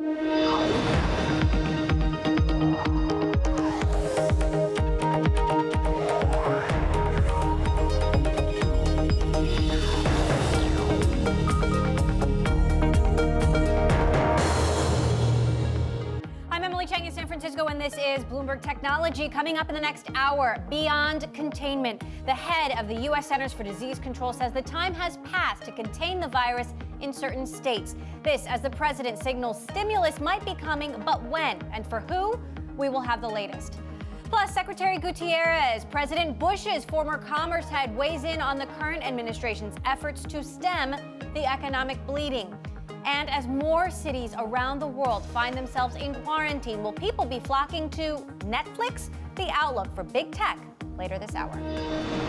In San Francisco, and this is Bloomberg Technology. Coming up in the next hour, beyond containment. The head of the U.S. Centers for Disease Control says the time has passed to contain the virus in certain states. This as the president signals stimulus might be coming, but when and for who? We will have the latest. Plus, Secretary Gutierrez, President Bush's former commerce head, weighs in on the current administration's efforts to stem the economic bleeding. And as more cities around the world find themselves in quarantine, will people be flocking to Netflix? The outlook for big tech later this hour.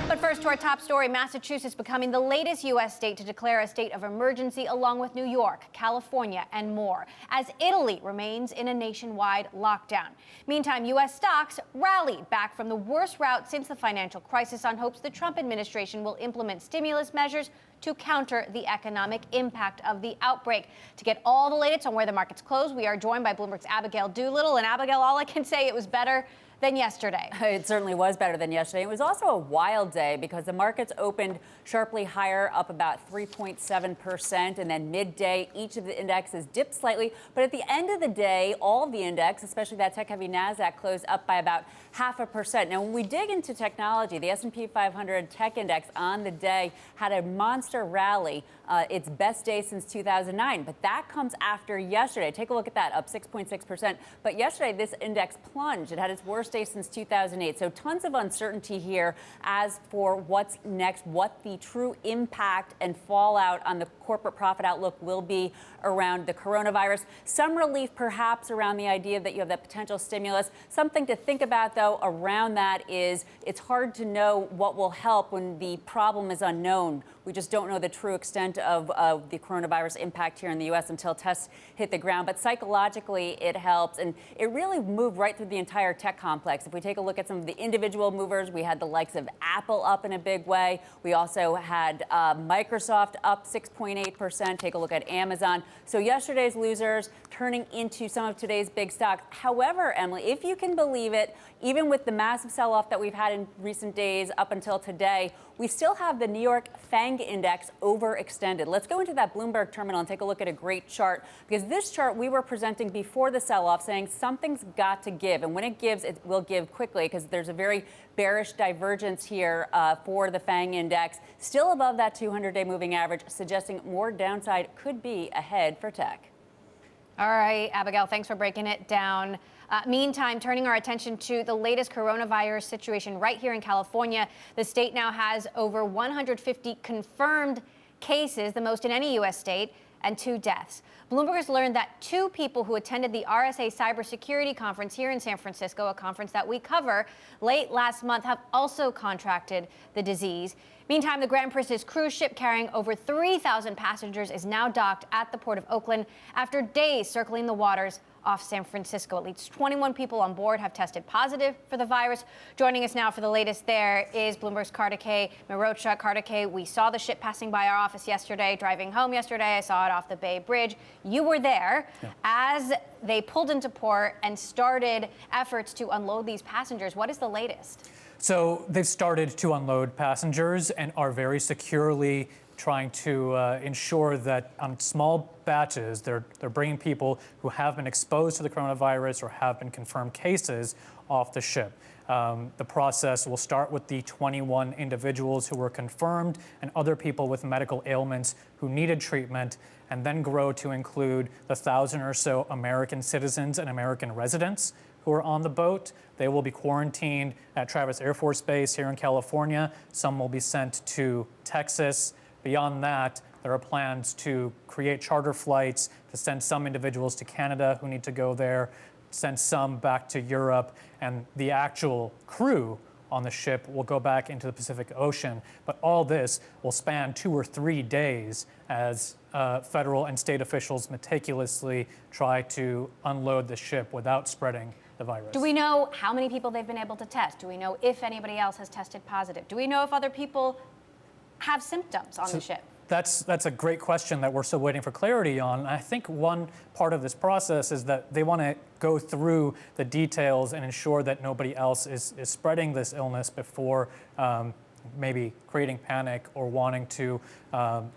But first, to our top story, Massachusetts becoming the latest U.S. state to declare a state of emergency, along with New York, California, and more, as Italy remains in a nationwide lockdown. Meantime, U.S. stocks rallied back from the worst rout since the financial crisis on hopes the Trump administration will implement stimulus measures to counter the economic impact of the outbreak. To get all the latest on where the markets close, we are joined by Bloomberg's Abigail Doolittle. And Abigail, all I can say, it was better than yesterday. It certainly was better than yesterday. It was also a wild day because the markets opened sharply higher, up about 3.7%, and then midday, each of the indexes dipped slightly. But at the end of the day, all of the index, especially that tech-heavy NASDAQ, closed up by about 0.5%. Now, when we dig into technology, the S&P 500 tech index on the day had a monster rally, its best day since 2009. But that comes after yesterday. Take a look at that, up 6.6%. But yesterday, this index plunged. It had its worst day since 2008. So tons of uncertainty here as for what's next, what the true impact and fallout on the corporate profit outlook will be around the coronavirus. Some relief perhaps around the idea that you have that potential stimulus. Something to think about, though, around that is it's hard to know what will help when the problem is unknown. We just don't know the true extent of the coronavirus impact here in the U.S. until tests hit the ground. But psychologically, it helps. And it really moved right through the entire tech complex. If we take a look at some of the individual movers, we had the likes of Apple up in a big way. We also had Microsoft up 6.8%. Take a look at Amazon. So yesterday's losers turning into some of today's big stocks. However, Emily, if you can believe it, even with the massive sell-off that we've had in recent days up until today, we still have the New York FANG index overextended. Let's go into that Bloomberg terminal and take a look at a great chart, because this chart we were presenting before the sell-off saying something's got to give. And when it gives, it will give quickly, because there's a very bearish divergence here for the FANG index, still above that 200-day moving average, suggesting more downside could be ahead for tech. All right, Abigail, thanks for breaking it down. Meantime, turning our attention to the latest coronavirus situation right here in California. The state now has over 150 confirmed cases, the most in any U.S. state, and 2 deaths. Bloomberg has learned that 2 people who attended the RSA Cybersecurity Conference here in San Francisco, a conference that we cover, late last month, have also contracted the disease. Meantime, the Grand Princess cruise ship carrying over 3,000 passengers is now docked at the Port of Oakland after days circling the waters off San Francisco. At least 21 people on board have tested positive for the virus. Joining us now for the latest there is Bloomberg's Kartikay Mehrotra. Kartikay, we saw the ship passing by our office yesterday. Driving home yesterday, I saw it off the Bay Bridge. You were there as they pulled into port and started efforts to unload these passengers. What is the latest? So they've started to unload passengers and are very securely trying to ensure that on small batches, they're bringing people who have been exposed to the coronavirus or have been confirmed cases off the ship. The process will start with the 21 individuals who were confirmed and other people with medical ailments who needed treatment, and then grow to include the 1,000 or so American citizens and American residents who are on the boat. They will be quarantined at Travis Air Force Base here in California. Some will be sent to Texas. Beyond that, there are plans to create charter flights to send some individuals to Canada who need to go there, send some back to Europe, and the actual crew on the ship will go back into the Pacific Ocean. But all this will span 2 or 3 days as federal and state officials meticulously try to unload the ship without spreading the virus. Do we know how many people they've been able to test? Do we know if anybody else has tested positive? Do we know if other people have symptoms on the ship? That's a great question that we're still waiting for clarity on. I think one part of this process is that they want to go through the details and ensure that nobody else is spreading this illness before maybe creating panic or wanting to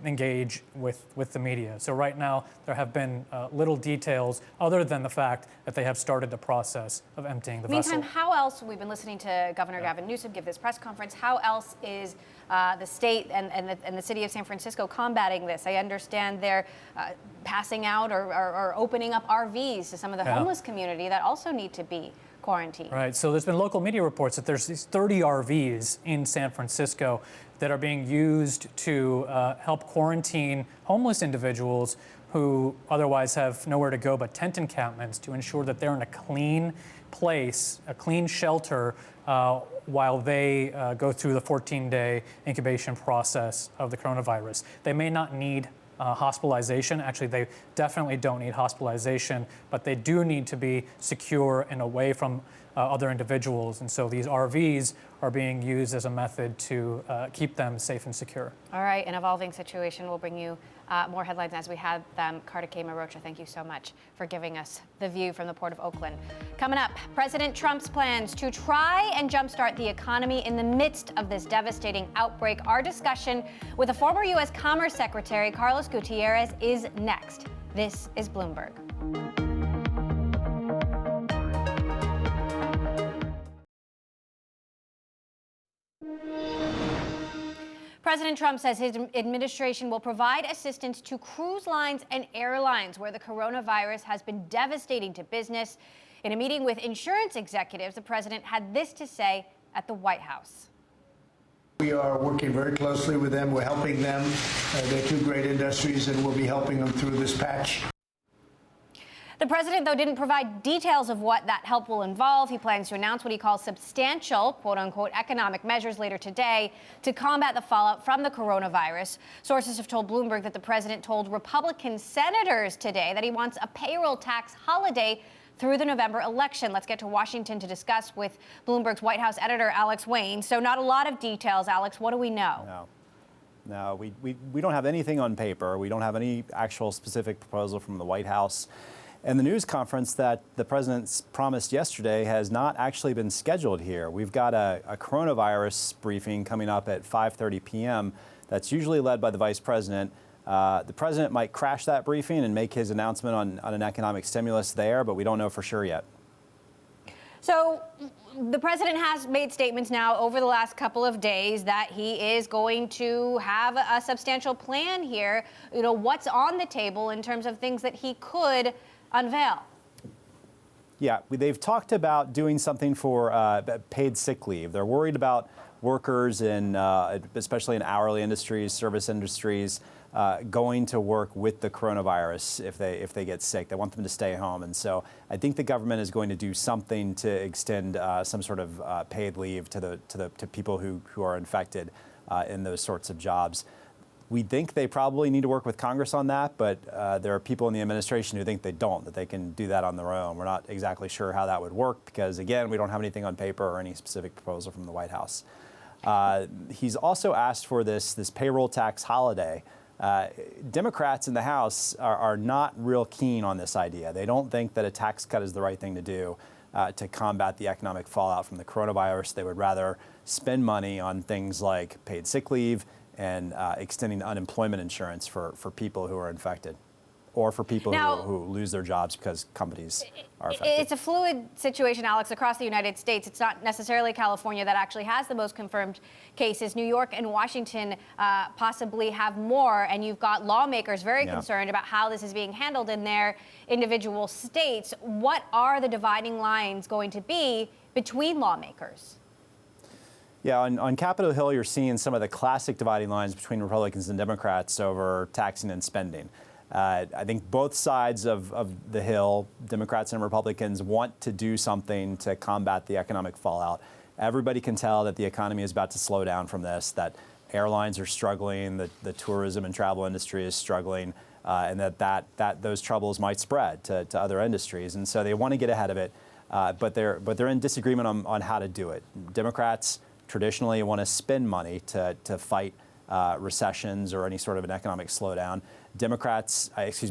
engage with the media. So right now, there have been little details other than the fact that they have started the process of emptying the vessel. Meantime, how else, we've been listening to Governor Gavin Newsom give this press conference, how else is the state and the city of San Francisco combating this? I understand they're passing out or opening up RVs to some of the homeless community that also need to be quarantine. Right. So there's been local media reports that there's these 30 RVs in San Francisco that are being used to help quarantine homeless individuals who otherwise have nowhere to go but tent encampments, to ensure that they're in a clean place, a clean shelter, while they go through the 14-day incubation process of the coronavirus. They may not need hospitalization. Actually, they definitely don't need hospitalization, but they do need to be secure and away from other individuals. And so these RVs are being used as a method to keep them safe and secure. All right, an evolving situation. We'll bring you more headlines as we have them. Carta K. Marocha, thank you so much for giving us the view from the Port of Oakland. Coming up, President Trump's plans to try and jumpstart the economy in the midst of this devastating outbreak. Our discussion with a former U.S. Commerce Secretary, Carlos Gutierrez, is next. This is Bloomberg. President Trump says his administration will provide assistance to cruise lines and airlines where the coronavirus has been devastating to business. In a meeting with insurance executives, the president had this to say at the White House. We are working very closely with them. We're helping them. They're two great industries, and we'll be helping them through this patch. The president, though, didn't provide details of what that help will involve. He plans to announce what he calls substantial, quote-unquote, economic measures later today to combat the fallout from the coronavirus. Sources have told Bloomberg that the president told Republican senators today that he wants a payroll tax holiday through the November election. Let's get to Washington to discuss with Bloomberg's White House editor, Alex Wayne. So not a lot of details, Alex. What do we know? No, we don't have anything on paper. We don't have any actual specific proposal from the White House. And the news conference that the president promised yesterday has not actually been scheduled here. We've got a coronavirus briefing coming up at 5:30 p.m. that's usually led by the vice president. The president might crash that briefing and make his announcement on an economic stimulus there, but we don't know for sure yet. So the president has made statements now over the last couple of days that he is going to have a substantial plan here. You know, what's on the table in terms of things that he could unveil? Yeah, they've talked about doing something for paid sick leave. They're worried about workers in, especially in hourly industries, service industries, going to work with the coronavirus if they get sick. They want them to stay home, and so I think the government is going to do something to extend some sort of paid leave to people who are infected in those sorts of jobs. We think they probably need to work with Congress on that, but there are people in the administration who think they don't, that they can do that on their own. We're not exactly sure how that would work because, again, we don't have anything on paper or any specific proposal from the White House. He's also asked for this payroll tax holiday. Democrats in the House are not real keen on this idea. They don't think that a tax cut is the right thing to do to combat the economic fallout from the coronavirus. They would rather spend money on things like paid sick leave and extending unemployment insurance for people who are infected or for people who lose their jobs because companies are affected. It's a fluid situation, Alex, across the United States. It's not necessarily California that actually has the most confirmed cases. New York and Washington possibly have more, and you've got lawmakers very concerned about how this is being handled in their individual states. What are the dividing lines going to be between lawmakers? Yeah, on Capitol Hill, you're seeing some of the classic dividing lines between Republicans and Democrats over taxing and spending. I think both sides of the Hill, Democrats and Republicans, want to do something to combat the economic fallout. Everybody can tell that the economy is about to slow down from this, that airlines are struggling, that the tourism and travel industry is struggling, and that those troubles might spread to other industries. And so they want to get ahead of it, but they're in disagreement on how to do it. Democrats traditionally want to spend money to fight recessions or any sort of an economic slowdown.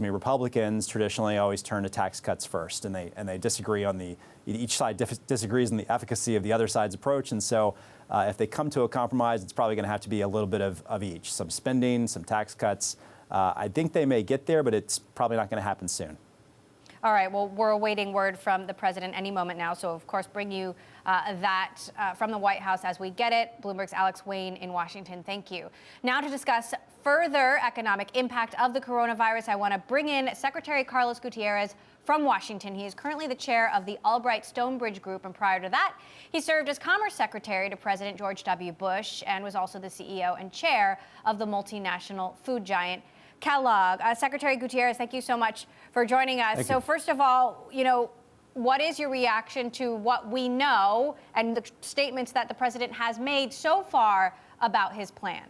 Republicans traditionally always turn to tax cuts first, and they disagree on each side disagrees on the efficacy of the other side's approach. And so if they come to a compromise, it's probably going to have to be a little bit of each, some spending, some tax cuts. I think they may get there, but it's probably not going to happen soon. All right, well, we're awaiting word from the president any moment now. So, of course, bring you that from the White House as we get it. Bloomberg's Alex Wayne in Washington. Thank you. Now to discuss further economic impact of the coronavirus, I want to bring in Secretary Carlos Gutierrez from Washington. He is currently the chair of the Albright Stonebridge Group, and prior to that, he served as Commerce Secretary to President George W. Bush and was also the CEO and chair of the multinational food giant Kellogg. Secretary Gutierrez, thank you so much for joining us. So first of all, what is your reaction to what we know and the statements that the president has made so far about his plan?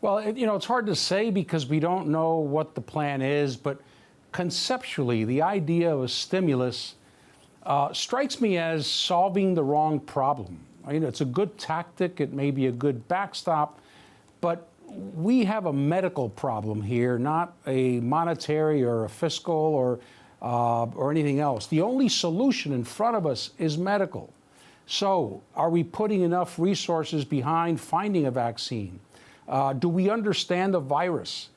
Well, it's hard to say because we don't know what the plan is, but conceptually, the idea of a stimulus strikes me as solving the wrong problem. It's a good tactic. It may be a good backstop, but we have a medical problem here, not a monetary or a fiscal or anything else. The only solution in front of us is medical. So are we putting enough resources behind finding a vaccine? Do we understand the virus?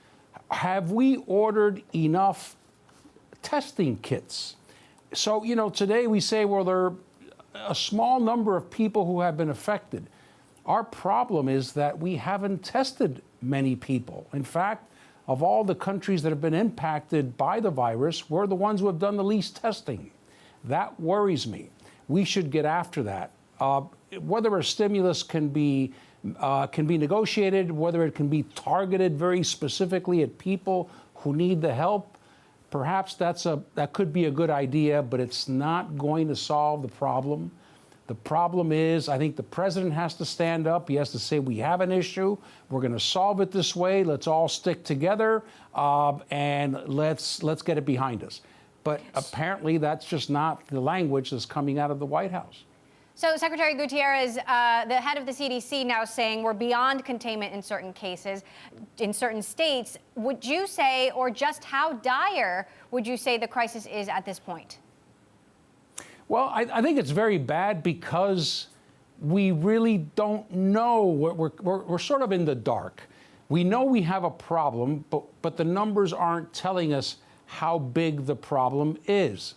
Have we ordered enough testing kits? So, today we say, well, there are a small number of people who have been affected. Our problem is that we haven't tested many people. In fact, of all the countries that have been impacted by the virus, we're the ones who have done the least testing. That worries me. We should get after that. Whether a stimulus can be negotiated, whether it can be targeted very specifically at people who need the help, perhaps that could be a good idea, but it's not going to solve the problem. The problem is, I think the president has to stand up. He has to say, we have an issue. We're going to solve it this way. Let's all stick together and let's get it behind us. But apparently that's just not the language that's coming out of the White House. So, Secretary Gutierrez, the head of the CDC now saying we're beyond containment in certain cases, in certain states. Would you say, or just how dire would you say the crisis is at this point? Well, I think it's very bad because we really don't know. We're sort of in the dark. We know we have a problem, but the numbers aren't telling us how big the problem is.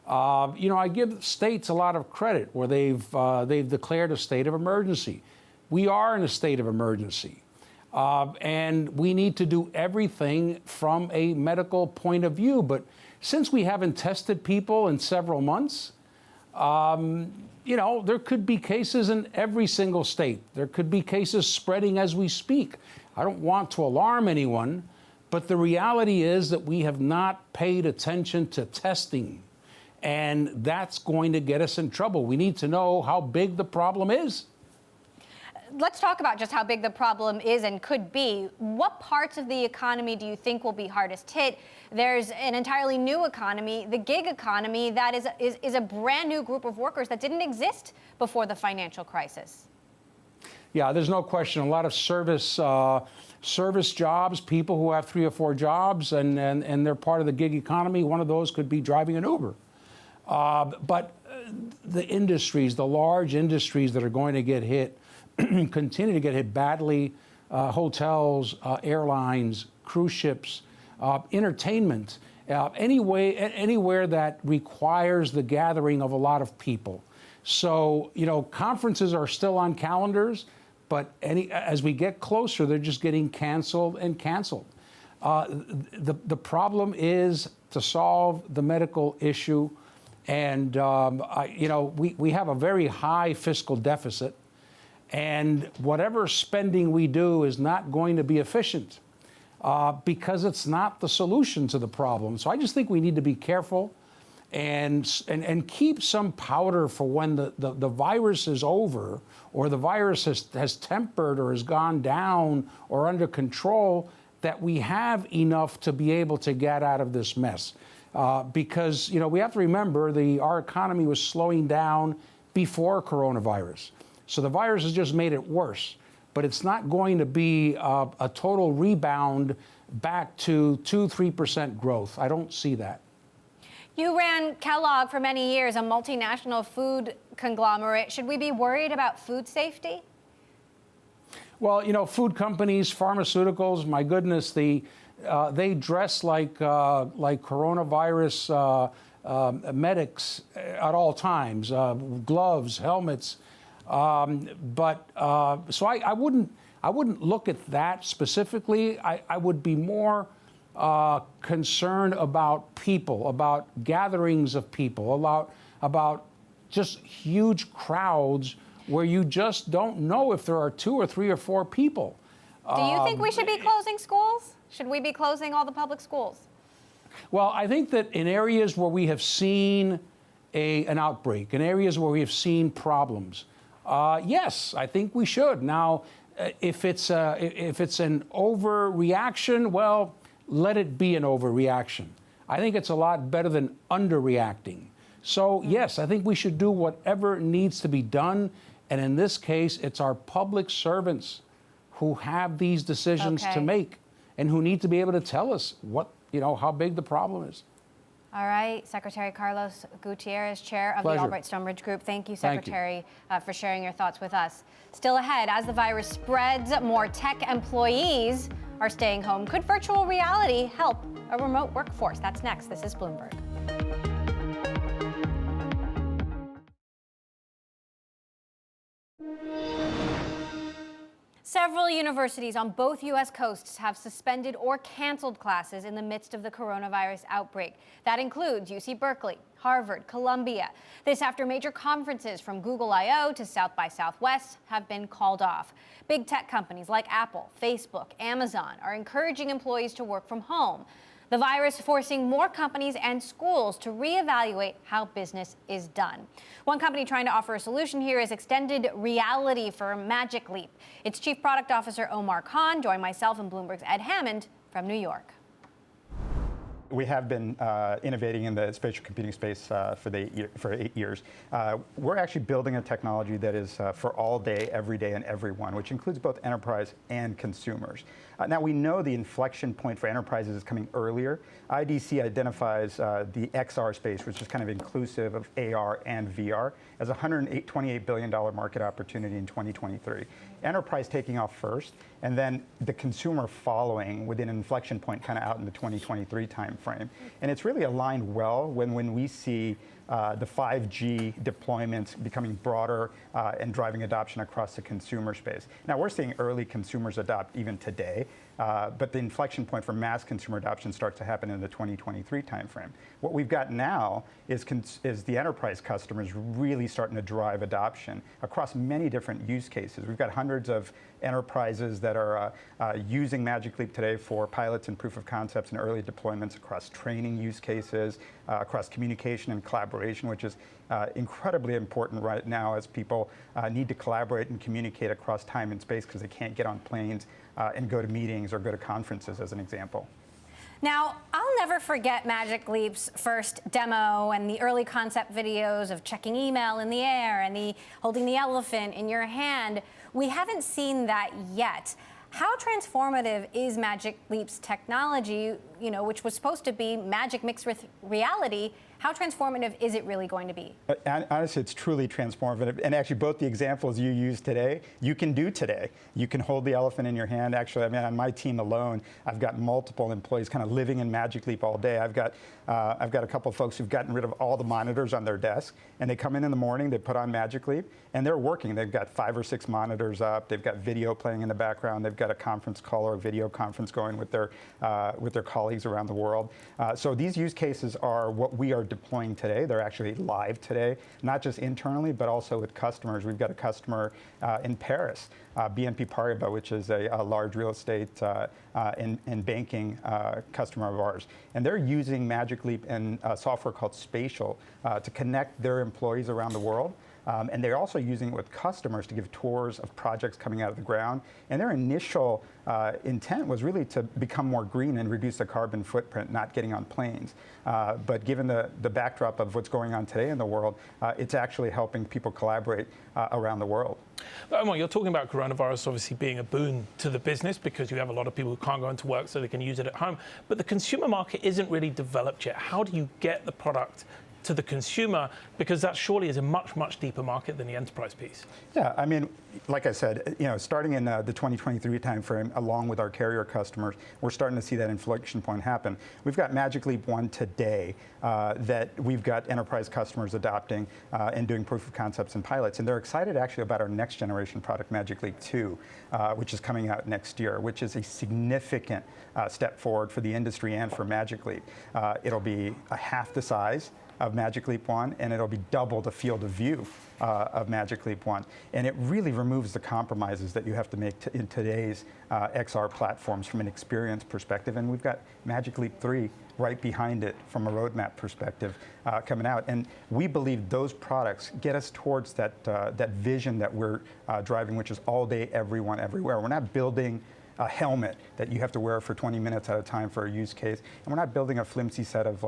I give states a lot of credit where they've declared a state of emergency. We are in a state of emergency, and we need to do everything from a medical point of view. But since we haven't tested people in several months, there could be cases in every single state. There could be cases spreading as we speak. I don't want to alarm anyone, but the reality is that we have not paid attention to testing, and that's going to get us in trouble. We need to know how big the problem is. Let's talk about just how big the problem is and could be. What parts of the economy do you think will be hardest hit? There's an entirely new economy, the gig economy, that is a brand new group of workers that didn't exist before the financial crisis. Yeah, there's no question. A lot of service jobs, people who have 3 or 4 jobs, and they're part of the gig economy. One of those could be driving an Uber. But the industries, the large industries that are going to get hit, continue to get hit badly. Hotels, airlines, cruise ships, entertainment, anywhere that requires the gathering of a lot of people. So, conferences are still on calendars, but as we get closer, they're just getting canceled and canceled. The problem is to solve the medical issue. And, we have a very high fiscal deficit. And whatever spending we do is not going to be efficient because it's not the solution to the problem. So I just think we need to be careful and keep some powder for when the virus is over or the virus has tempered or has gone down or under control, that we have enough to be able to get out of this mess. Because, we have to remember our economy was slowing down before coronavirus. So the virus has just made it worse. but it's not going to be a total rebound back to 2-3% growth. I don't see that. You ran Kellogg for many years, a multinational food conglomerate. Should we be worried about food safety? Well, you know, food companies, pharmaceuticals, my goodness, they dress like coronavirus medics at all times, gloves, helmets. So I wouldn't look at that specifically. I would be more concerned about people, about gatherings of people, about just huge crowds where you just don't know if there are 2 or 3 or 4 people. Do you think we should be closing schools? Should we be closing all the public schools? Well, I think that in areas where we have seen an outbreak, in areas where we have seen problems, yes, I think we should. Now, if it's an overreaction, well, let it be an overreaction. I think it's a lot better than underreacting. So, yes, I think we should do whatever needs to be done. And in this case, it's our public servants who have these decisions to make and who need to be able to tell us how big the problem is. All right, Secretary Carlos Gutierrez, chair of the Albright Stonebridge Group. Thank you, Secretary, for sharing your thoughts with us. Still ahead, as the virus spreads, more tech employees are staying home. Could virtual reality help a remote workforce? That's next. This is Bloomberg. Several universities on both U.S. coasts have suspended or canceled classes in the midst of the coronavirus outbreak. That includes UC Berkeley, Harvard, Columbia. This after major conferences from Google I/O to South by Southwest have been called off. Big tech companies like Apple, Facebook, Amazon are encouraging employees to work from home. The virus forcing more companies and schools to reevaluate how business is done. One company trying to offer a solution here is extended reality for Magic Leap. Its Chief Product Officer, Omar Khan, joined myself and Bloomberg's Ed Hammond from New York. We have been innovating in the spatial computing space for 8 years. We're actually building a technology that is for all day, every day, and everyone, which includes both enterprise and consumers. Now, we know the inflection point for enterprises is coming earlier. IDC identifies the XR space, which is kind of inclusive of AR and VR, as a $128 billion market opportunity in 2023. Enterprise taking off first, and then the consumer following with an inflection point kind of out in the 2023 timeframe. And it's really aligned well when we see the 5G deployments becoming broader and driving adoption across the consumer space. Now, we're seeing early consumers adopt even today, but the inflection point for mass consumer adoption starts to happen in the 2023 timeframe. What we've got now is the enterprise customers really starting to drive adoption across many different use cases. We've got hundreds of enterprises that are using Magic Leap today for pilots and proof of concepts and early deployments across training use cases, across communication and collaboration, which is incredibly important right now as people need to collaborate and communicate across time and space because they can't get on planes and go to meetings or go to conferences, as an example. Now, I'll never forget Magic Leap's first demo and the early concept videos of checking email in the air and the holding the elephant in your hand. We haven't seen that yet. How transformative is Magic Leap's technology, which was supposed to be magic mixed with reality? How transformative is it really going to be? Honestly, it's truly transformative. And actually, both the examples you used today, you can do today. You can hold the elephant in your hand. Actually, I mean, on my team alone, I've got multiple employees kind of living in Magic Leap all day. I've got a couple of folks who've gotten rid of all the monitors on their desk, and they come in the morning, they put on Magic Leap, and they're working. They've got 5 or 6 monitors up. They've got video playing in the background. They've got a conference call or a video conference going with their colleagues around the world. So these use cases are what we are deploying today. They're actually live today, not just internally, but also with customers. We've got a customer in Paris, BNP Paribas, which is a large real estate and banking customer of ours. And they're using Magic Leap and software called Spatial to connect their employees around the world And they're also using it with customers to give tours of projects coming out of the ground. And their initial intent was really to become more green and reduce the carbon footprint, not getting on planes. But given the backdrop of what's going on today in the world, it's actually helping people collaborate around the world. Omar, you're talking about coronavirus obviously being a boon to the business because you have a lot of people who can't go into work so they can use it at home. But the consumer market isn't really developed yet. How do you get the product to the consumer? Because that surely is a much, much deeper market than the enterprise piece. Yeah, I mean, like I said, starting in the 2023 timeframe, along with our carrier customers, we're starting to see that inflection point happen. We've got Magic Leap 1 today that we've got enterprise customers adopting and doing proof of concepts and pilots. And they're excited actually about our next generation product, Magic Leap 2, which is coming out next year, which is a significant step forward for the industry and for Magic Leap. It'll be a half the size of Magic Leap 1, and it'll be double the field of view of Magic Leap 1. And it really removes the compromises that you have to make in today's XR platforms from an experience perspective. And we've got Magic Leap 3 right behind it from a roadmap perspective coming out. And we believe those products get us towards that vision that we're driving, which is all day, everyone, everywhere. We're not building a helmet that you have to wear for 20 minutes at a time for a use case, and we're not building a flimsy set of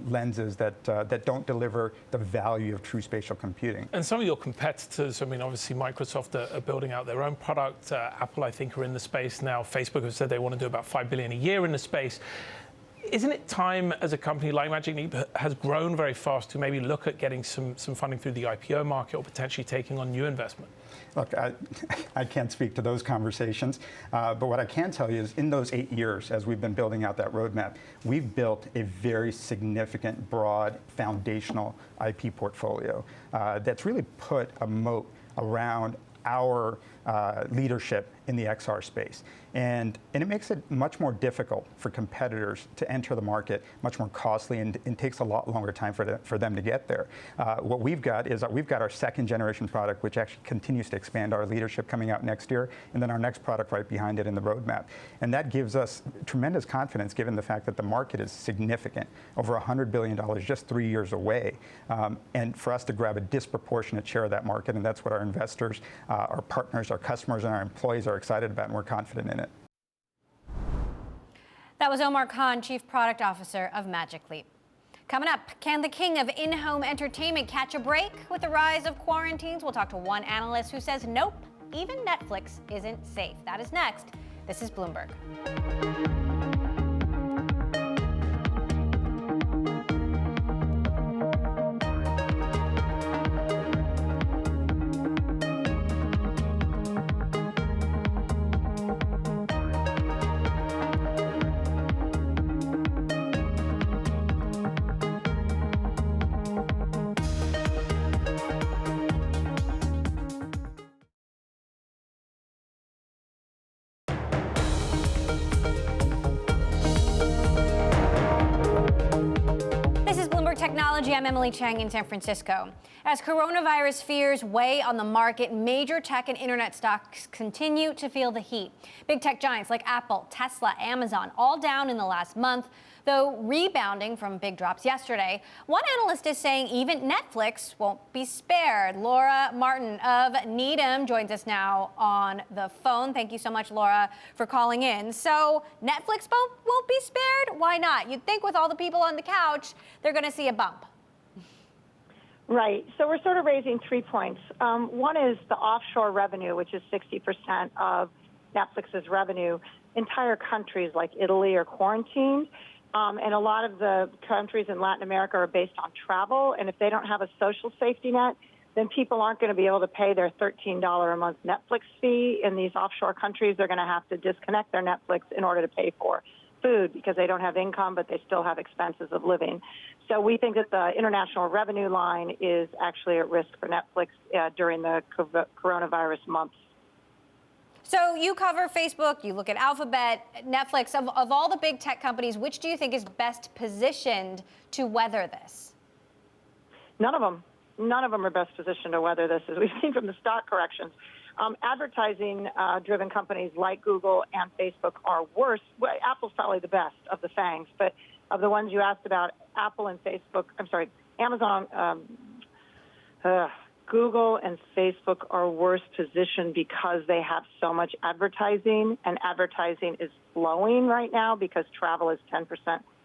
lenses that don't deliver the value of true spatial computing. And some of your competitors, I mean, obviously Microsoft are building out their own product. Apple, I think, are in the space now. Facebook have said they want to do about $5 billion a year in the space. Isn't it time, as a company like Magic Leap has grown very fast, to maybe look at getting some funding through the IPO market or potentially taking on new investment? Look, I can't speak to those conversations, but what I can tell you is in those 8 years, as we've been building out that roadmap, we've built a very significant, broad, foundational IP portfolio that's really put a moat around our leadership in the XR space. And it makes it much more difficult for competitors to enter the market, much more costly, and it takes a lot longer time for them to get there. What we've got is we've got our second generation product, which actually continues to expand our leadership coming out next year, and then our next product right behind it in the roadmap. And that gives us tremendous confidence given the fact that the market is significant, over $100 billion just 3 years away. And for us to grab a disproportionate share of that market, and that's what our investors, our partners, our customers, and our employees are excited about, and we're confident in it. That was Omar Khan, Chief Product Officer of Magic Leap. Coming up, can the king of in-home entertainment catch a break with the rise of quarantines? We'll talk to one analyst who says nope, even Netflix isn't safe. That is next. This is Bloomberg. I'm Emily Chang in San Francisco. As coronavirus fears weigh on the market, major tech and internet stocks continue to feel the heat. Big tech giants like Apple, Tesla, Amazon, all down in the last month, though rebounding from big drops yesterday. One analyst is saying even Netflix won't be spared. Laura Martin of Needham joins us now on the phone. Thank you so much, Laura, for calling in. So Netflix won't be spared? Why not? You'd think with all the people on the couch, they're going to see a bump. Right. So we're sort of raising 3 points. One is the offshore revenue, which is 60% of Netflix's revenue. Entire countries like Italy are quarantined. And a lot of the countries in Latin America are based on travel. And if they don't have a social safety net, then people aren't going to be able to pay their $13 a month Netflix fee. In these offshore countries, they're going to have to disconnect their Netflix in order to pay for food because they don't have income, but they still have expenses of living. So we think that the international revenue line is actually at risk for Netflix during the coronavirus months. So you cover Facebook, you look at Alphabet, Netflix. Of all the big tech companies, which do you think is best positioned to weather this? None of them. None of them are best positioned to weather this, as we've seen from the stock corrections. Advertising-driven companies like Google and Facebook are worse. Well, Apple's probably the best of the FANGs, but of the ones you asked about, Apple and Facebook, Amazon, Google and Facebook are worse positioned because they have so much advertising, and advertising is flowing right now because travel is 10%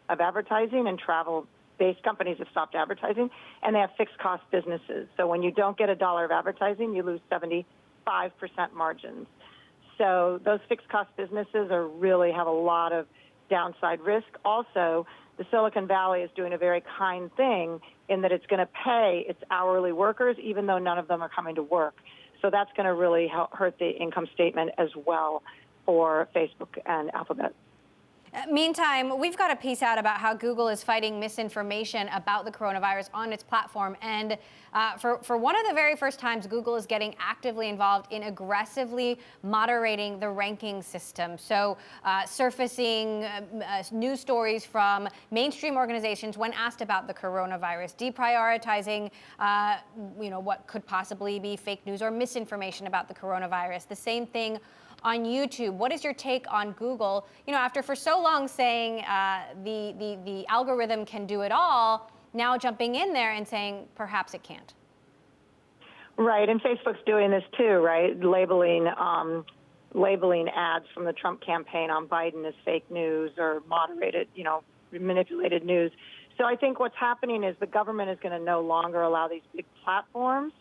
of advertising, and travel-based companies have stopped advertising, and they have fixed cost businesses. So when you don't get $1 of advertising, you lose 75% margins. So those fixed cost businesses really have a lot of downside risk. Also, the Silicon Valley is doing a very kind thing in that it's going to pay its hourly workers, even though none of them are coming to work. So that's going to really hurt the income statement as well for Facebook and Alphabet. Meantime, we've got a piece out about how Google is fighting misinformation about the coronavirus on its platform. And for one of the very first times, Google is getting actively involved in aggressively moderating the ranking system. So surfacing news stories from mainstream organizations when asked about the coronavirus, deprioritizing what could possibly be fake news or misinformation about the coronavirus. The same thing on YouTube. What is your take on Google? After for so long saying the algorithm can do it all, now jumping in there and saying perhaps it can't. Right, and Facebook's doing this too, right? Labeling ads from the Trump campaign on Biden as fake news or moderated, manipulated news. So I think what's happening is the government is going to no longer allow these big platforms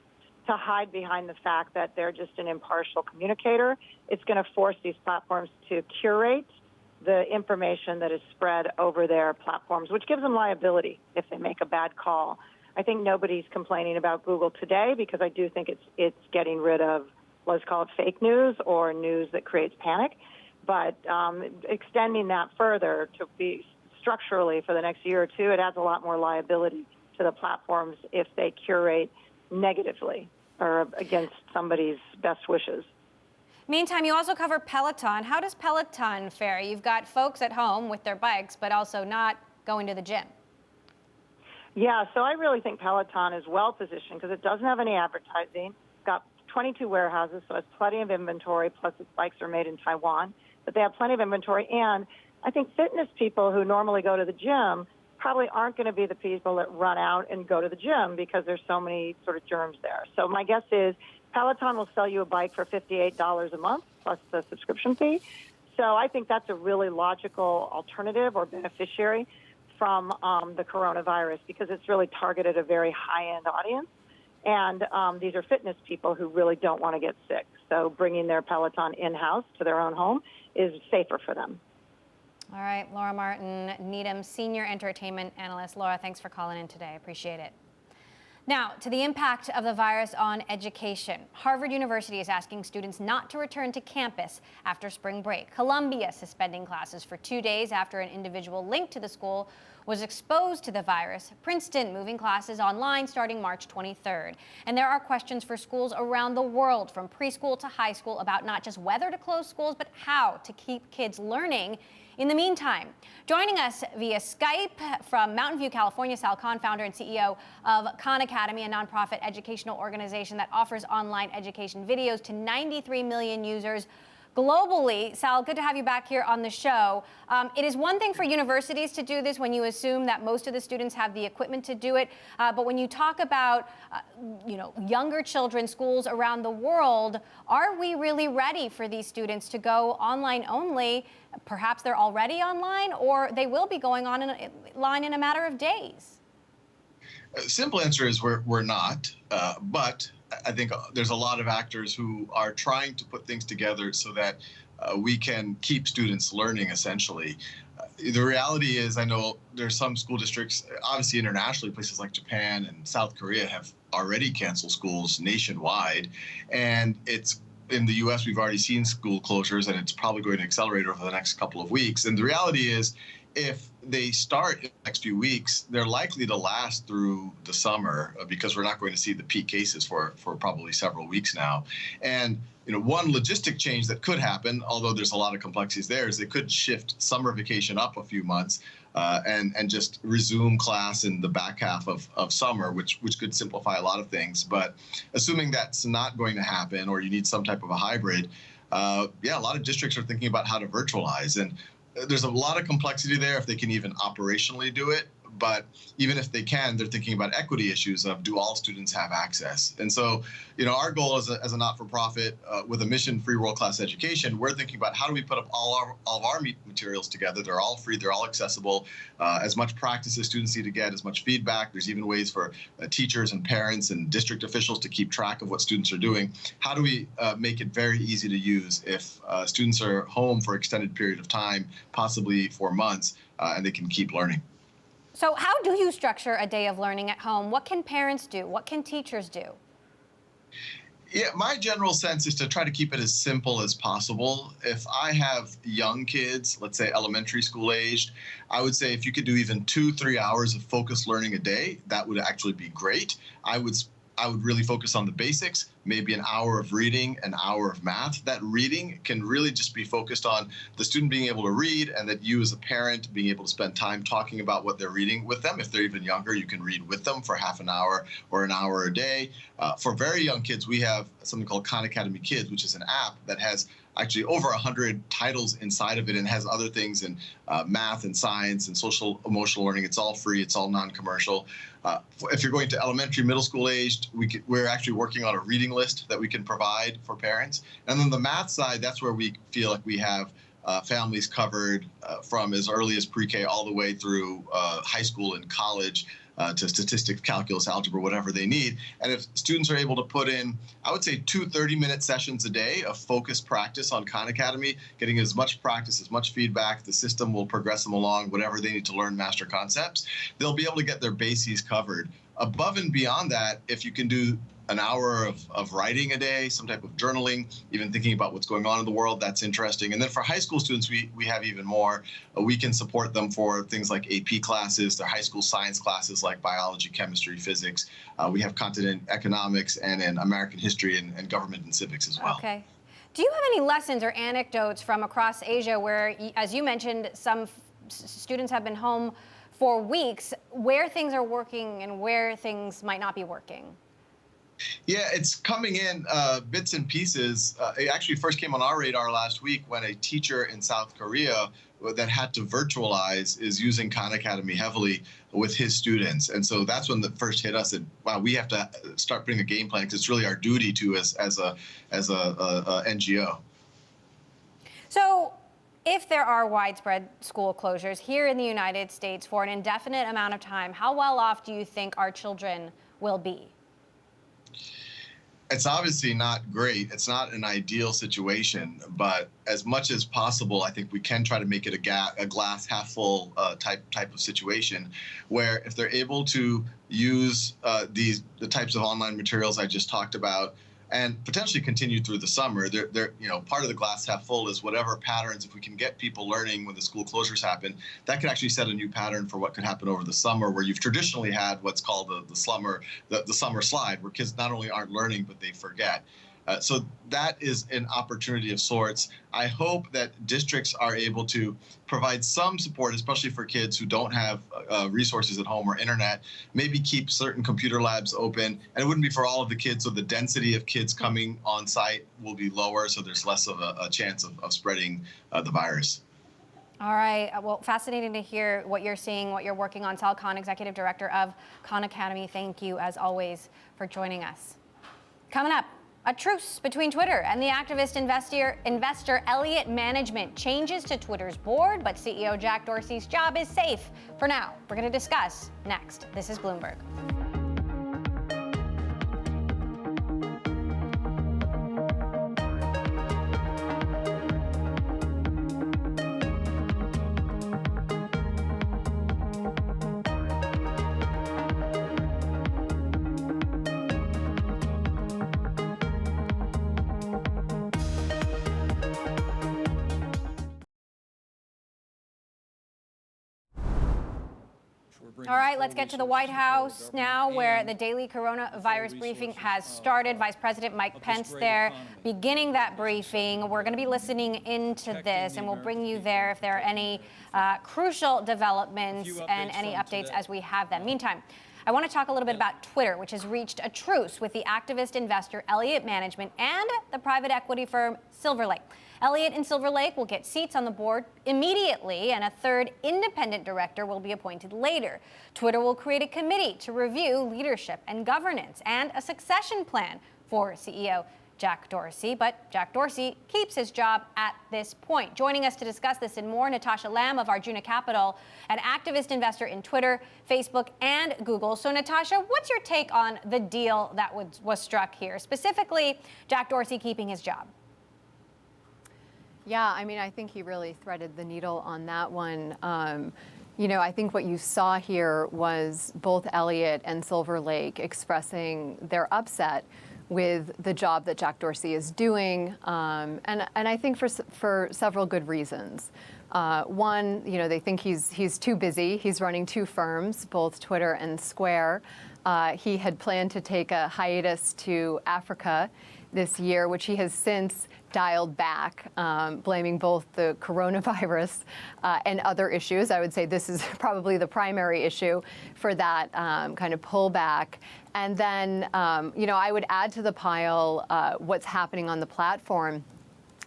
to hide behind the fact that they're just an impartial communicator. It's going to force these platforms to curate the information that is spread over their platforms, which gives them liability if they make a bad call. I think nobody's complaining about Google today because I do think it's getting rid of, let's call it fake news or news that creates panic. But extending that further to be structurally for the next year or two, it adds a lot more liability to the platforms if they curate negatively or against somebody's best wishes. Meantime, you also cover Peloton. How does Peloton fare? You've got folks at home with their bikes, but also not going to the gym. Yeah, so I really think Peloton is well positioned because it doesn't have any advertising. It's got 22 warehouses, so it's plenty of inventory, plus its bikes are made in Taiwan. But they have plenty of inventory, and I think fitness people who normally go to the gym probably aren't going to be the people that run out and go to the gym because there's so many sort of germs there. So my guess is Peloton will sell you a bike for $58 a month plus the subscription fee. So I think that's a really logical alternative or beneficiary from the coronavirus because it's really targeted a very high-end audience. And these are fitness people who really don't want to get sick. So bringing their Peloton in-house to their own home is safer for them. All right, Laura Martin Needham, Senior Entertainment Analyst. Laura, thanks for calling in today. I appreciate it. Now, to the impact of the virus on education. Harvard University is asking students not to return to campus after spring break. Columbia suspending classes for 2 days after an individual linked to the school was exposed to the virus. Princeton moving classes online starting March 23rd. And there are questions for schools around the world, from preschool to high school, about not just whether to close schools, but how to keep kids learning in the meantime. Joining us via Skype from Mountain View, California, Sal Khan, founder and CEO of Khan Academy, a nonprofit educational organization that offers online education videos to 93 million users globally. Sal, good to have you back here on the show. It is one thing for universities to do this when you assume that most of the students have the equipment to do it. But when you talk about, younger children, schools around the world, are we really ready for these students to go online only? Perhaps they're already online, or they will be going online in a matter of days. Simple answer is we're not, but I think there's a lot of actors who are trying to put things together so that we can keep students learning, essentially. The reality is, I know there's some school districts, obviously internationally, places like Japan and South Korea have already canceled schools nationwide. And it's in the U.S., we've already seen school closures, and it's probably going to accelerate over the next couple of weeks. And the reality is, if they start in the next few weeks, they're likely to last through the summer because we're not going to see the peak cases for probably several weeks now. And one logistic change that could happen, although there's a lot of complexities there, is they could shift summer vacation up a few months and just resume class in the back half of summer, which could simplify a lot of things. But assuming that's not going to happen, or you need some type of a hybrid, a lot of districts are thinking about how to virtualize. And there's a lot of complexity there if they can even operationally do it. but even if they can, they're thinking about equity issues of, do all students have access? And so, our goal as a not-for-profit with a mission, free world-class education, we're thinking about how do we put up all of our materials together. They're all free, they're all accessible. As much practice as students need to get, as much feedback. There's even ways for teachers and parents and district officials to keep track of what students are doing. How do we make it very easy to use if students are home for an extended period of time, possibly for months, and they can keep learning? So how do you structure a day of learning at home? What can parents do? What can teachers do? Yeah, my general sense is to try to keep it as simple as possible. If I have young kids, let's say elementary school aged, I would say if you could do even 2-3 hours of focused learning a day, that would actually be great. I would really focus on the basics, maybe an hour of reading, an hour of math. That reading can really just be focused on the student being able to read, and that you as a parent being able to spend time talking about what they're reading with them. If they're even younger, you can read with them for half an hour or an hour a day. For very young kids, we have something called Khan Academy Kids, which is an app that has actually over 100 titles inside of it and has other things in math and science and social emotional learning. It's all free. It's all non-commercial. If you're going to elementary, middle school aged, we're actually working on a reading list that we can provide for parents. And then the math side, that's where we feel like we have families covered from as early as pre-K all the way through high school and college. To statistics, calculus, algebra, whatever they need. And if students are able to put in, I would say 2 30-minute sessions a day of focused practice on Khan Academy, getting as much practice, as much feedback, the system will progress them along, whatever they need to learn master concepts. They'll be able to get their bases covered. Above and beyond that, if you can do an hour of writing a day, some type of journaling, even thinking about what's going on in the world, that's interesting. And then for high school students, we have even more. We can support them for things like AP classes, their high school science classes like biology, chemistry, physics. We have content in economics and in American history and government and civics as well. Okay. Do you have any lessons or anecdotes from across Asia where, as you mentioned, some students have been home for weeks, where things are working and where things might not be working? Yeah, it's coming in bits and pieces. It actually first came on our radar last week when a teacher in South Korea that had to virtualize is using Khan Academy heavily with his students. And so that's when the first hit us and wow, we have to start putting a game plan because it's really our duty to as a NGO. So if there are widespread school closures here in the United States for an indefinite amount of time, how well off do you think our children will be? It's obviously not great. It's not an ideal situation, but as much as possible, I think we can try to make it a glass half full type of situation, where if they're able to use the types of online materials I just talked about, and potentially continue through the summer. Part of the glass half full is whatever patterns, if we can get people learning when the school closures happen, that could actually set a new pattern for what could happen over the summer, where you've traditionally had what's called the summer slide, where kids not only aren't learning, but they forget. So that is an opportunity of sorts. I hope that districts are able to provide some support, especially for kids who don't have resources at home or internet, maybe keep certain computer labs open. And it wouldn't be for all of the kids, so the density of kids coming on site will be lower, so there's less of a chance of spreading the virus. All right. Well, fascinating to hear what you're seeing, what you're working on. Sal Khan, Executive Director of Khan Academy, thank you, as always, for joining us. Coming up, a truce between Twitter and the activist investor Elliott Management. Changes to Twitter's board, but CEO Jack Dorsey's job is safe for now. We're going to discuss next. This is Bloomberg. All right, let's get to the White House now, where the daily coronavirus briefing has started. Vice President Mike Pence there beginning that briefing. We're going to be listening into this, and we'll bring you there if there are any crucial developments and any updates as we have them. Meantime, I want to talk a little bit about Twitter, which has reached a truce with the activist investor Elliott Management and the private equity firm Silver Lake. Elliott and Silver Lake will get seats on the board immediately, and a third independent director will be appointed later. Twitter will create a committee to review leadership and governance and a succession plan for CEO Jack Dorsey, but Jack Dorsey keeps his job at this point. Joining us to discuss this and more, Natasha Lamb of Arjuna Capital, an activist investor in Twitter, Facebook, and Google. So, Natasha, what's your take on the deal that was struck here, specifically Jack Dorsey keeping his job? Yeah, I mean, I think he really threaded the needle on that one. You know, I think what you saw here was both Elliott and Silver Lake expressing their upset with the job that Jack Dorsey is doing, and I think for several good reasons. One, you know, they think he's too busy. He's running two firms, both Twitter and Square. He had planned to take a hiatus to Africa this year, which he has since dialed back, blaming both the coronavirus and other issues. I would say this is probably the primary issue for that kind of pullback. And then, you know, I would add to the pile what's happening on the platform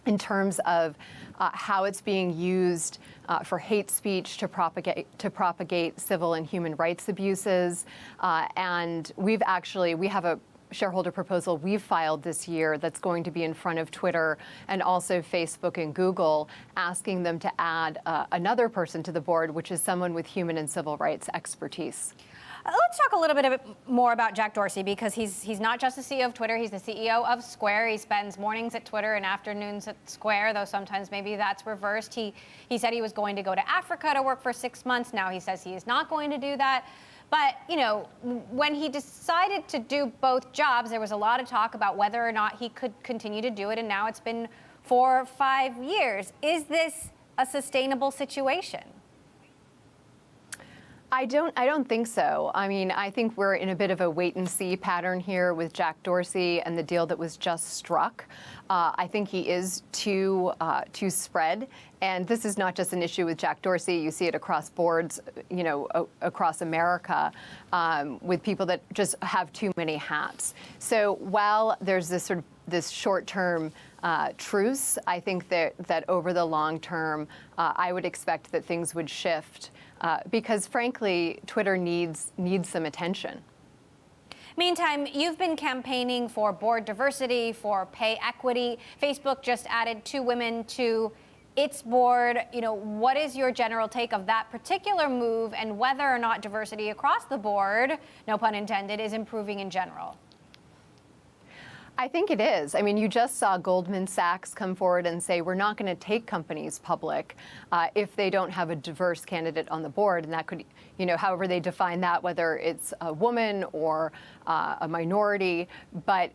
in terms of how it's being used for hate speech to propagate civil and human rights abuses. And we have a shareholder proposal we've filed this year that's going to be in front of Twitter and also Facebook and Google, asking them to add another person to the board, which is someone with human and civil rights expertise. Let's talk a little bit more about Jack Dorsey, because he's not just the CEO of Twitter, he's the CEO of Square. He spends mornings at Twitter and afternoons at Square, though sometimes maybe that's reversed. He said he was going to go to Africa to work for 6 months. Now he says he is not going to do that. But, you know, when he decided to do both jobs, there was a lot of talk about whether or not he could continue to do it, and now it's been 4 or 5 years. Is this a sustainable situation? I don't think so. I mean, I think we're in a bit of a wait-and-see pattern here with Jack Dorsey and the deal that was just struck. I think he is too spread, and this is not just an issue with Jack Dorsey. You see it across boards, you know, across America, with people that just have too many hats. So while there's this short-term truce, I think that over the long term, I would expect that things would shift. Because frankly, Twitter needs some attention. Meantime, you've been campaigning for board diversity, for pay equity. Facebook just added 2 women to its board. You know, what is your general take of that particular move and whether or not diversity across the board, no pun intended, is improving in general? I think it is. I mean, you just saw Goldman Sachs come forward and say we're not going to take companies public if they don't have a diverse candidate on the board. And that could, you know, however they define that, whether it's a woman or a minority. But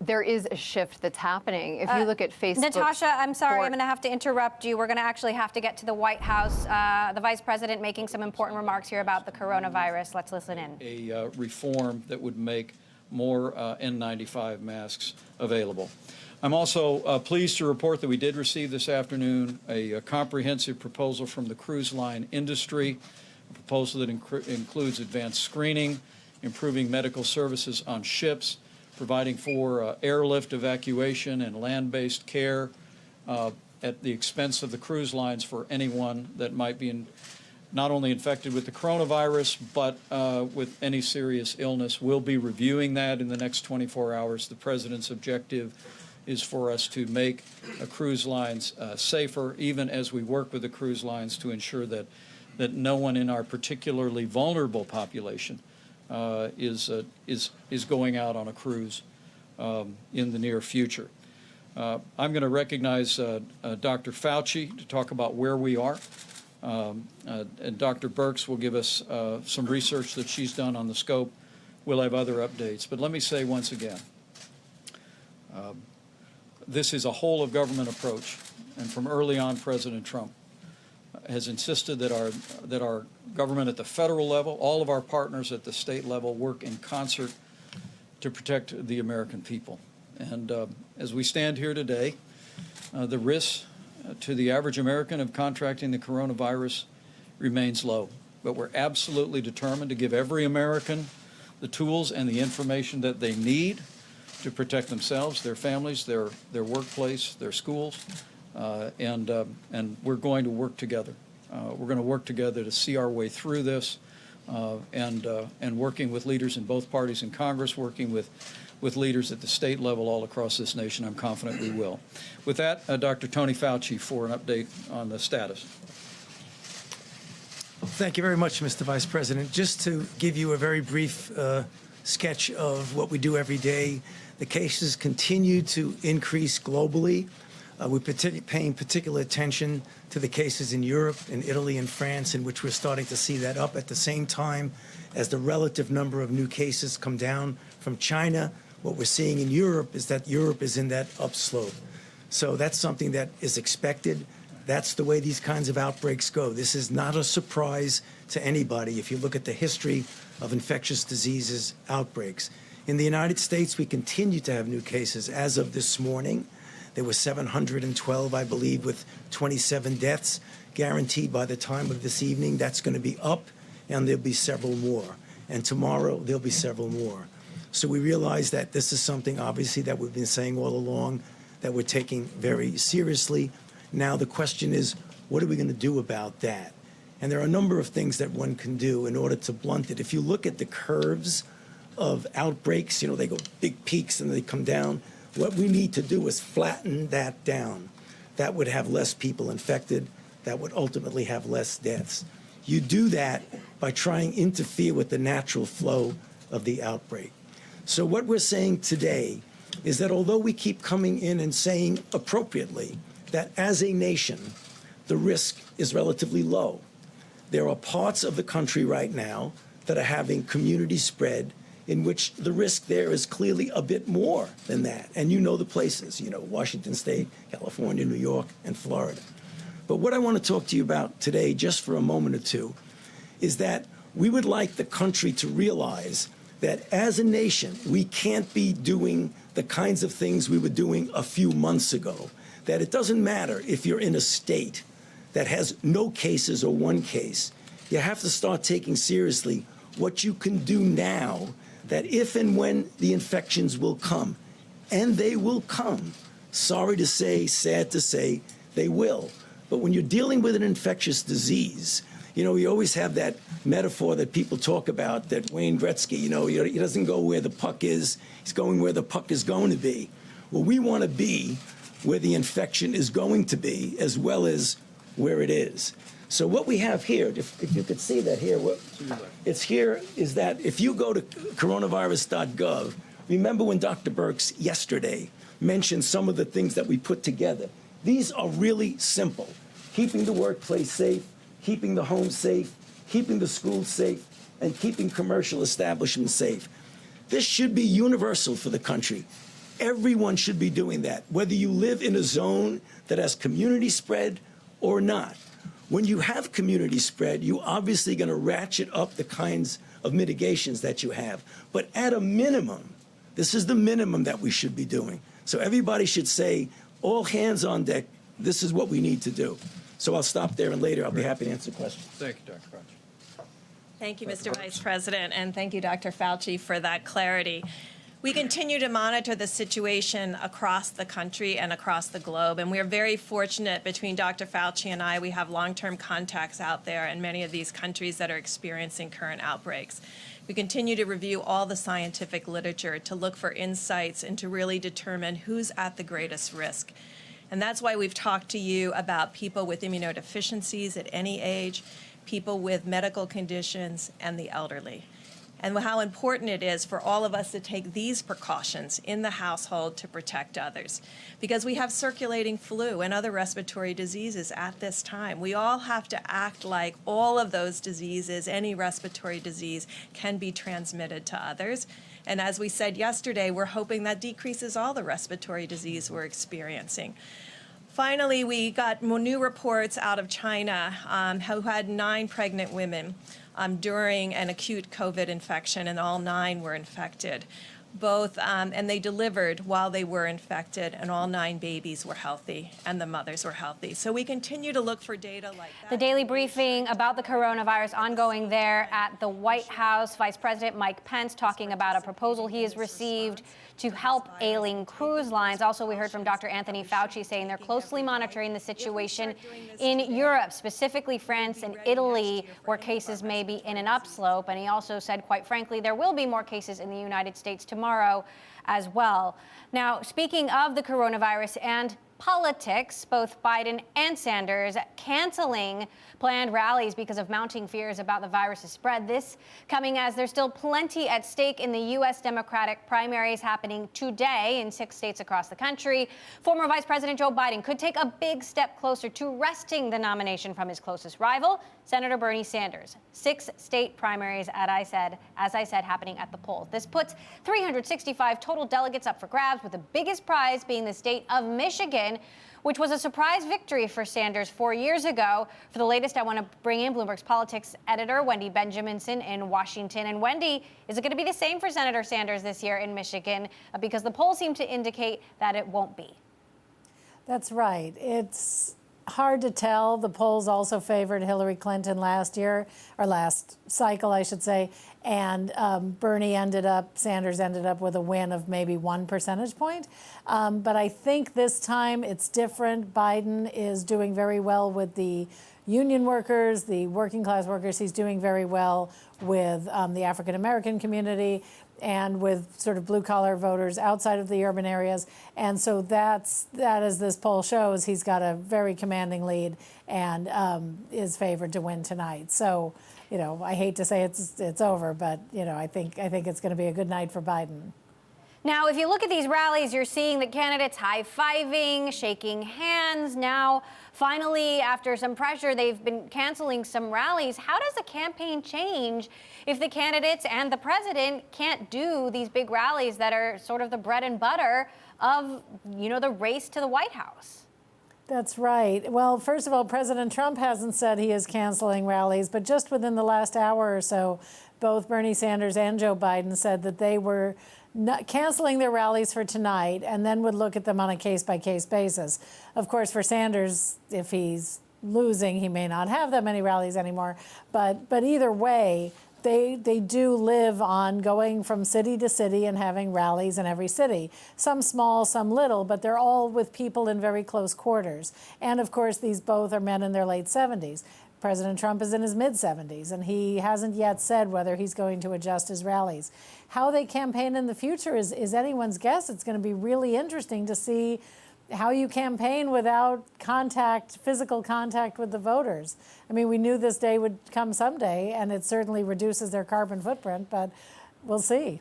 there is a shift that's happening. If you look at Facebook. Natasha, I'm sorry, I'm going to have to interrupt you. We're going to actually have to get to the White House. The vice president making some important remarks here about the coronavirus. Let's listen in. A reform that would make more N95 masks available. I'm also pleased to report that we did receive this afternoon a comprehensive proposal from the cruise line industry, a proposal that includes advanced screening, improving medical services on ships, providing for airlift evacuation and land-based care at the expense of the cruise lines for anyone that might be not only infected with the coronavirus, but with any serious illness. We'll be reviewing that in the next 24 hours. The president's objective is for us to make cruise lines safer, even as we work with the cruise lines to ensure that no one in our particularly vulnerable population is going out on a cruise in the near future. I'm going to recognize Dr. Fauci to talk about where we are. And Dr. Birx will give us some research that she's done on the scope. We'll have other updates. But let me say once again, this is a whole-of-government approach. And from early on, President Trump has insisted that our government at the federal level, all of our partners at the state level, work in concert to protect the American people. And as we stand here today, the risk to the average American of contracting the coronavirus remains low. but we're absolutely determined to give every American the tools and the information that they need to protect themselves, their families, their workplace, their schools, and we're going to work together. We're going to work together to see our way through this, and working with leaders in both parties in Congress, working with leaders at the state level all across this nation. I'm confident we will. With that, Dr. Tony Fauci for an update on the status. Thank you very much, Mr. Vice President. Just to give you a very brief sketch of what we do every day, the cases continue to increase globally. We're paying particular attention to the cases in Europe, in Italy, and France, in which we're starting to see that up at the same time as the relative number of new cases come down from China. What we're seeing in Europe is that Europe is in that upslope. So that's something that is expected. That's the way these kinds of outbreaks go. This is not a surprise to anybody if you look at the history of infectious diseases outbreaks. In the United States, we continue to have new cases. As of this morning, there were 712, I believe, with 27 deaths. Guaranteed by the time of this evening, that's going to be up, and there'll be several more. And tomorrow, there'll be several more. So we realize that this is something, obviously, that we've been saying all along, that we're taking very seriously. Now the question is, what are we going to do about that? And there are a number of things that one can do in order to blunt it. If you look at the curves of outbreaks, they go big peaks and they come down. What we need to do is flatten that down. That would have less people infected. That would ultimately have less deaths. You do that by trying to interfere with the natural flow of the outbreak. So what we're saying today is that although we keep coming in and saying appropriately that as a nation, the risk is relatively low, there are parts of the country right now that are having community spread in which the risk there is clearly a bit more than that. And you know the places, Washington State, California, New York, and Florida. But what I want to talk to you about today, just for a moment or two, is that we would like the country to realize that as a nation, we can't be doing the kinds of things we were doing a few months ago. That it doesn't matter if you're in a state that has no cases or one case. You have to start taking seriously what you can do now, that if and when the infections will come, and they will come, sorry to say, sad to say, they will. But when you're dealing with an infectious disease, we always have that metaphor that people talk about, that Wayne Gretzky, he doesn't go where the puck is, he's going where the puck is going to be. Well, we want to be where the infection is going to be, as well as where it is. So what we have here, if you could see that here, it's here is that if you go to coronavirus.gov, remember when Dr. Birx yesterday mentioned some of the things that we put together. These are really simple. Keeping the workplace safe, keeping the home safe, keeping the schools safe, and keeping commercial establishments safe. This should be universal for the country. Everyone should be doing that, whether you live in a zone that has community spread or not. When you have community spread, you're obviously going to ratchet up the kinds of mitigations that you have. But at a minimum, this is the minimum that we should be doing. So everybody should say, all hands on deck, this is what we need to do. So I'll stop there, and later I'll be happy to answer questions. Thank you, Dr. Fauci. Thank you, Mr. Vice President, and thank you, Dr. Fauci, for that clarity. We continue to monitor the situation across the country and across the globe, and we are very fortunate between Dr. Fauci and I. We have long-term contacts out there in many of these countries that are experiencing current outbreaks. We continue to review all the scientific literature to look for insights and to really determine who's at the greatest risk. And that's why we've talked to you about people with immunodeficiencies at any age, people with medical conditions, and the elderly, and how important it is for all of us to take these precautions in the household to protect others. Because we have circulating flu and other respiratory diseases at this time. We all have to act like all of those diseases, any respiratory disease, can be transmitted to others. And as we said yesterday, we're hoping that decreases all the respiratory disease we're experiencing. Finally, we got new reports out of China who had 9 pregnant women during an acute COVID infection, and all 9 were infected. both, and they delivered while they were infected, and all 9 babies were healthy, and the mothers were healthy. So we continue to look for data like that. The daily briefing about the coronavirus ongoing there at the White House. Vice President Mike Pence talking about a proposal he has received to help ailing cruise lines. Also, we heard from Dr. Anthony Fauci saying they're closely monitoring the situation in Europe, specifically France and Italy, where cases may be in an upslope. And he also said, quite frankly, there will be more cases in the United States tomorrow as well. Now, speaking of the coronavirus and politics, both Biden and Sanders canceling planned rallies because of mounting fears about the virus's spread. This coming as there's still plenty at stake in the U.S. Democratic primaries happening today in 6 states across the country. Former Vice President Joe Biden could take a big step closer to wresting the nomination from his closest rival, Senator Bernie Sanders. 6 state primaries, as I said, happening at the polls. This puts 365 total delegates up for grabs, with the biggest prize being the state of Michigan, which was a surprise victory for Sanders 4 years ago. For the latest, I want to bring in Bloomberg's politics editor, Wendy Benjaminson in Washington. And Wendy, is it going to be the same for Senator Sanders this year in Michigan? Because the polls seem to indicate that it won't be. That's right. It's hard to tell. The polls also favored Hillary Clinton last year, or last cycle, I should say. And Sanders ended up with a win of maybe 1 percentage point. But I think this time it's different. Biden is doing very well with the union workers, the working class workers. He's doing very well with the African American community and with sort of blue collar voters outside of the urban areas. And so that, as this poll shows, he's got a very commanding lead and is favored to win tonight. So, I hate to say it's over, but I think it's going to be a good night for Biden. Now, if you look at these rallies, you're seeing the candidates high-fiving, shaking hands. Now, finally, after some pressure, they've been canceling some rallies. How does a campaign change if the candidates and the president can't do these big rallies that are sort of the bread and butter of, the race to the White House? That's right. Well, first of all, President Trump hasn't said he is canceling rallies, but just within the last hour or so, both Bernie Sanders and Joe Biden said that they were canceling their rallies for tonight and then would look at them on a case-by-case basis. Of course, for Sanders, if he's losing, he may not have that many rallies anymore. But either way, they do live on going from city to city and having rallies in every city. Some small, some little, but they're all with people in very close quarters. And of course, these both are men in their late 70s. President Trump is in his mid-70s, and he hasn't yet said whether he's going to adjust his rallies. How they campaign in the future is anyone's guess. It's going to be really interesting to see how you campaign without physical contact with the voters. I mean, we knew this day would come someday, and it certainly reduces their carbon footprint, but we'll see.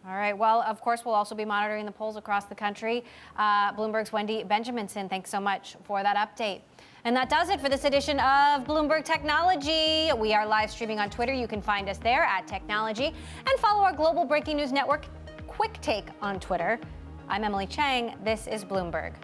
All right. Well, of course, we'll also be monitoring the polls across the country. Bloomberg's Wendy Benjaminson, thanks so much for that update. And that does it for this edition of Bloomberg Technology. We are live streaming on Twitter. You can find us there at Technology, and follow our global breaking news network, Quick Take, on Twitter. I'm Emily Chang. This is Bloomberg.